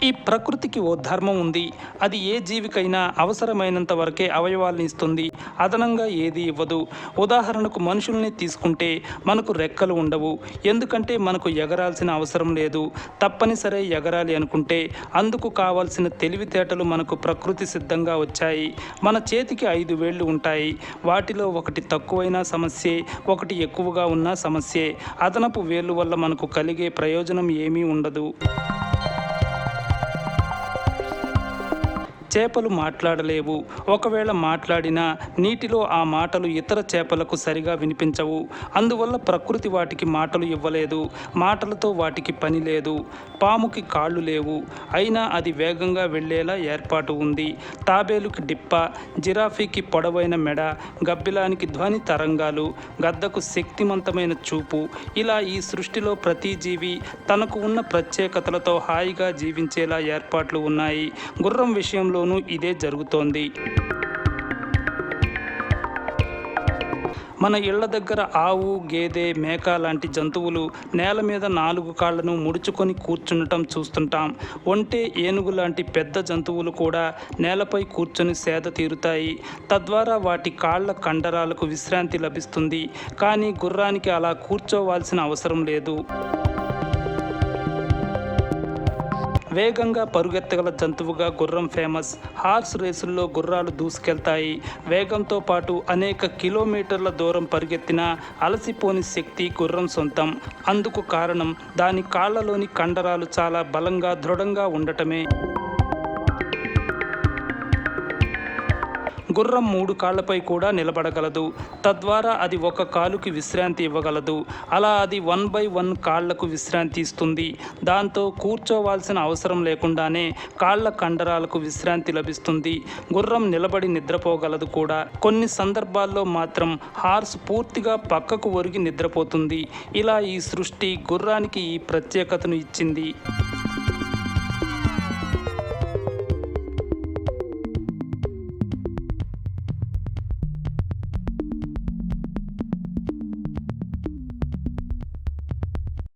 ఈ ప్రకృతికి ఓ ధర్మం ఉంది. అది ఏ జీవికైనా అవసరమైనంత వరకే అవయవాల్ని ఇస్తుంది, అదనంగా ఏది ఇవ్వదు. ఉదాహరణకు మనుషుల్ని తీసుకుంటే మనకు రెక్కలు ఉండవు, ఎందుకంటే మనకు ఎగరాల్సిన అవసరం లేదు. తప్పనిసరి ఎగరాలి అనుకుంటే అందుకు కావాల్సిన తెలివితేటలు మనకు ప్రకృతి సిద్ధంగా వచ్చాయి. మన చేతికి 5 వేళ్ళు ఉంటాయి. వాటిలో ఒకటి తక్కువైనా సమస్యే, ఒకటి ఎక్కువగా ఉన్నా సమస్యే. అదనపు వేళ్ళు వల్ల మనకు కలిగే ప్రయోజనం ఏమీ ఉండదు. చేపలు మాట్లాడలేవు. ఒకవేళ మాట్లాడినా నీటిలో ఆ మాటలు ఇతర చేపలకు సరిగా వినిపించవు. అందువల్ల ప్రకృతి వాటికి మాటలు ఇవ్వలేదు. మాటలతో వాటికి పని లేదు. పాముకి కాళ్ళు లేవు, అయినా అది వేగంగా వెళ్ళేలా ఏర్పాటు ఉంది. తాబేలుకి డిప్ప, జిరాఫీకి పొడవైన మెడ, గబ్బిలానికి ధ్వని తరంగాలు, గద్దకు శక్తివంతమైన చూపు. ఇలా ఈ సృష్టిలో ప్రతి జీవి తనకు ఉన్న ప్రత్యేకతలతో హాయిగా జీవించేలా ఏర్పాట్లు ఉన్నాయి. గుర్రం విషయంలో ఇదే జరుగుతోంది. మన ఇళ్ల దగ్గర ఆవు, గేదె, మేక లాంటి జంతువులు నేల మీద 4 కాళ్లను ముడుచుకొని కూర్చుండటం చూస్తుంటాం. ఒంటె, ఏనుగు లాంటి పెద్ద జంతువులు కూడా నేలపై కూర్చొని సేద తీరుతాయి. తద్వారా వాటి కాళ్ల కండరాలకు విశ్రాంతి లభిస్తుంది. కానీ గుర్రానికి అలా కూర్చోవాల్సిన అవసరం లేదు. వేగంగా పరుగెత్తగల జంతువుగా గుర్రం ఫేమస్. హార్స్ రేసుల్లో గుర్రాలు దూసుకెళ్తాయి. వేగంతో పాటు అనేక కిలోమీటర్ల దూరం పరిగెత్తినా అలసిపోని శక్తి గుర్రం సొంతం. అందుకు కారణం దాని కాళ్లలోని కండరాలు చాలా బలంగా, దృఢంగా ఉండటమే. గుర్రం 3 కాళ్లపై కూడా నిలబడగలదు. తద్వారా అది ఒక కాలుకి విశ్రాంతి ఇవ్వగలదు. అలా అది 1/1 కాళ్లకు విశ్రాంతి ఇస్తుంది. దాంతో కూర్చోవాల్సిన అవసరం లేకుండానే కాళ్ల కండరాలకు విశ్రాంతి లభిస్తుంది. గుర్రం నిలబడి నిద్రపోగలదు కూడా. కొన్ని సందర్భాల్లో మాత్రం హార్స్ పూర్తిగా పక్కకు ఒరిగి నిద్రపోతుంది. ఇలా ఈ సృష్టి గుర్రానికి ఈ ప్రత్యేకతను ఇచ్చింది.